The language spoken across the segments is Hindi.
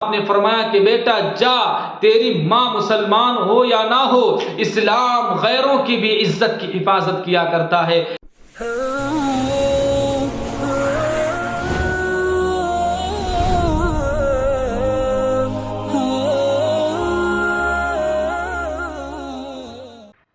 आपने फरमाया कि बेटा जा, तेरी माँ मुसलमान हो या ना हो, इस्लाम गैरों की भी इज्जत की हिफाजत किया करता है।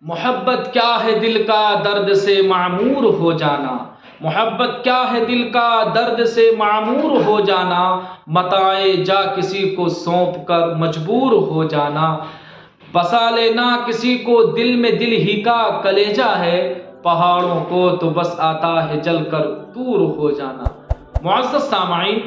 मोहब्बत क्या है दिल का दर्द से मामूर हो जाना, मोहब्बत क्या है दिल का दर्द से मामूर हो जाना, मताए जा किसी को सौंप कर मजबूर हो जाना, बसा लेना किसी को दिल में दिल ही का कलेजा है, पहाड़ों को तो बस आता है जलकर दूर हो जाना। मुअज़्ज़ज़ सामाईन,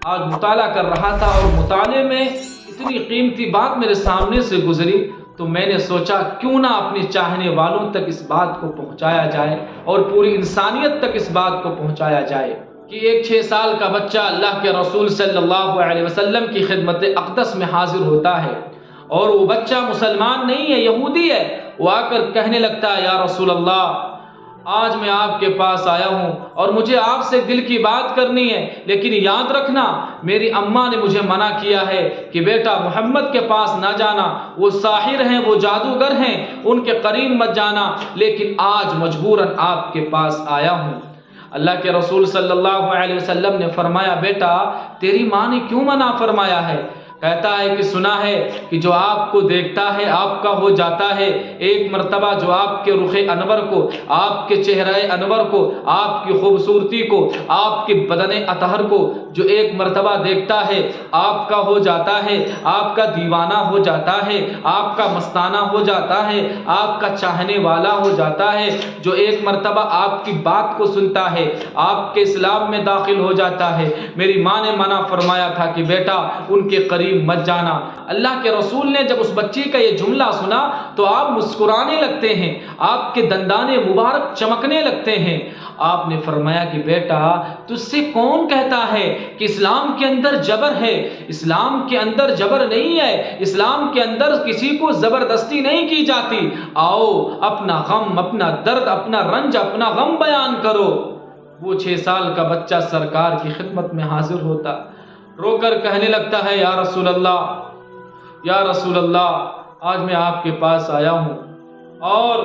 आज मुताला कर रहा था और मुताले में इतनी कीमती बात मेरे सामने से गुजरी तो मैंने सोचा क्यों ना अपने चाहने वालों तक इस बात को पहुंचाया जाए और पूरी इंसानियत तक इस बात को पहुंचाया जाए कि एक 6 साल का बच्चा अल्लाह के रसूल सल्लल्लाहु अलैहि वसल्लम की खिदमत अक़दस में हाजिर होता है और वो बच्चा मुसलमान नहीं है, यहूदी है। वो आकर कहने लगता है, या रसूल अल्लाह, आज मैं आपके पास आया हूँ और मुझे आपसे दिल की बात करनी है, लेकिन याद रखना मेरी अम्मा ने मुझे मना किया है कि बेटा मोहम्मद के पास ना जाना, वो साहिर हैं, वो जादूगर हैं, उनके करीब मत जाना, लेकिन आज मजबूरन आपके पास आया हूँ। अल्लाह के रसूल सल्लल्लाहु अलैहि वसल्लम ने फरमाया, बेटा तेरी माँ ने क्यों मना फरमाया है? कहता है कि सुना है कि जो आपको देखता है आपका हो जाता है। एक मर्तबा जो आपके रुखे अनवर को, आपके चेहरे अनवर को, आपकी खूबसूरती को, आपके बदने अतहर को जो एक मर्तबा देखता है आपका हो जाता है, आपका दीवाना हो जाता है, आपका मस्ताना हो जाता है, आपका चाहने वाला हो जाता है। जो एक मर्तबा आपकी बात को सुनता है, आपके इस्लाम में दाखिल हो जाता है। मेरी माँ ने मना फरमाया था कि बेटा उनके करीब मत जाना। अल्लाह के रसूल ने जब उस बच्चे का ये जुमला सुना तो आप मुस्कुराने लगते हैं, आपके दंदाने मुबारक चमकने लगते हैं। आपने फरमाया कि बेटा तुझसे कौन कहता है कि इस्लाम के अंदर जबर है? इस्लाम के अंदर जबर नहीं है, इस्लाम के अंदर किसी को जबरदस्ती नहीं की जाती। आओ अपना गम, अपना दर्द, अपना रंज, अपना गम बयान करो। वो 6 साल का बच्चा सरकार की खिदमत में हाजिर होता, रोकर कहने लगता है, या रसूल अल्लाह, या रसूल अल्लाह, आज मैं आपके पास आया हूँ और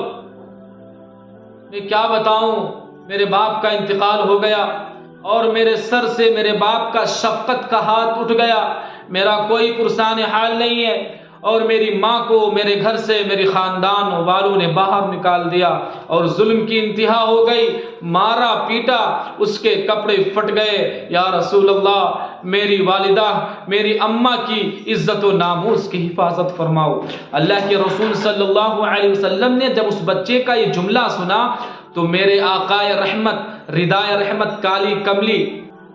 मैं क्या बताऊँ, मेरे बाप का इंतकाल हो गया और मेरे सर से मेरे बाप का शफकत का हाथ उठ गया। मेरा कोई पुरसान हाल नहीं है और मेरी माँ को मेरे घर से मेरे ख़ानदान वालों ने बाहर निकाल दिया और जुल्म की इंतहा हो गई, मारा पीटा, उसके कपड़े फट गए। या रसूल अल्लाह, मेरी वालिदा, मेरी अम्मा की इज्जत व नामूस की हिफाजत फरमाओ। अल्लाह के रसूल सल्लल्लाहु अलैहि वसल्लम ने जब उस बच्चे का ये जुमला सुना तो मेरे आकाए रहमत, रिदाए रहमत काली कमली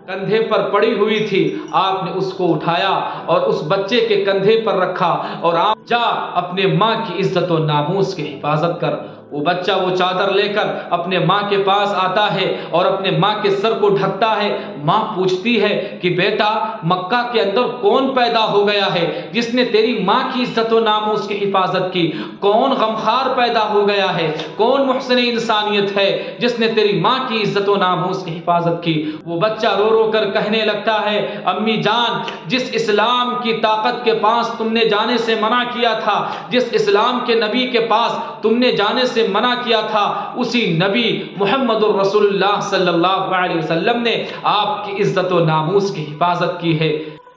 कंधे पर पड़ी हुई थी, आपने उसको उठाया और उस बच्चे के कंधे पर रखा और आप जा अपने माँ की इज्जत और नामूस की हिफाजत कर। वो बच्चा वो चादर लेकर अपने माँ के पास आता है और अपने माँ के सर को ढकता है। माँ पूछती है कि बेटा मक्का के अंदर कौन पैदा हो गया है जिसने तेरी माँ की इज्जत और नामूस की हिफाजत की? कौन गमखार पैदा हो गया है? कौन मुहसिन इंसानियत है जिसने तेरी माँ की इज्जत और नामूस की हिफाजत की? वो बच्चा रो रो कर कहने लगता है, अम्मी जान, जिस इस्लाम की ताकत के पास तुमने जाने से मना किया था, जिस इस्लाम के नबी के पास तुमने जाने से मना किया था, उसी नबी मुहम्मदुर रसूलुल्लाह सल्लल्लाहु अलैहि वसल्लम ने आपकी इज्जत और नामूस की हिफाजत की है।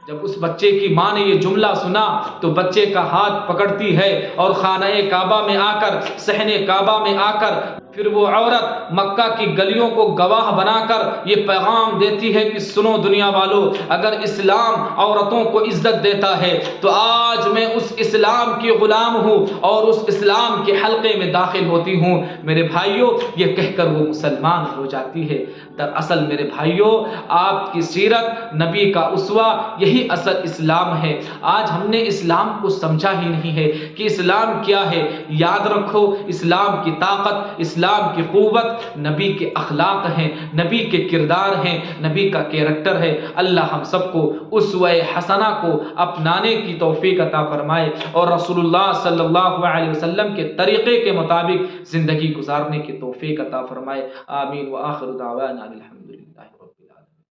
जब उस बच्चे की माँ ने ये जुमला सुना तो बच्चे का हाथ पकड़ती है और खाने काबा में आकर, सहने काबा में आकर, फिर वो औरत मक्का की गलियों को गवाह बनाकर ये पैगाम देती है कि सुनो दुनिया वालों, अगर इस्लाम औरतों को इज्जत देता है तो आज मैं उस इस्लाम की गुलाम हूँ और उस इस्लाम के हल्के में दाखिल होती हूँ। मेरे भाइयों, ये कहकर वो मुसलमान हो जाती है। दरअसल मेरे भाइयों, आपकी सीरत, नबी का उसवा, यही असल इस्लाम है। आज हमने इस्लाम को समझा ही नहीं है कि इस्लाम क्या है। याद रखो, इस्लाम की ताकत, इस्लाम की क़ुव्वत नबी के अखलाक हैं, नबी के किरदार हैं, नबी का कैरेक्टर है। अल्लाह हम सबको उसवे हसना को अपनाने की तौफीक अता फरमाए और रसूलुल्लाह सल्लल्लाहु अलैहि वसल्लम के तरीक़े के मुताबिक ज़िंदगी गुजारने की तौफीक अता फरमाए। आमीन व आखिर दावाना अनिल हम्दुलिल्लाह।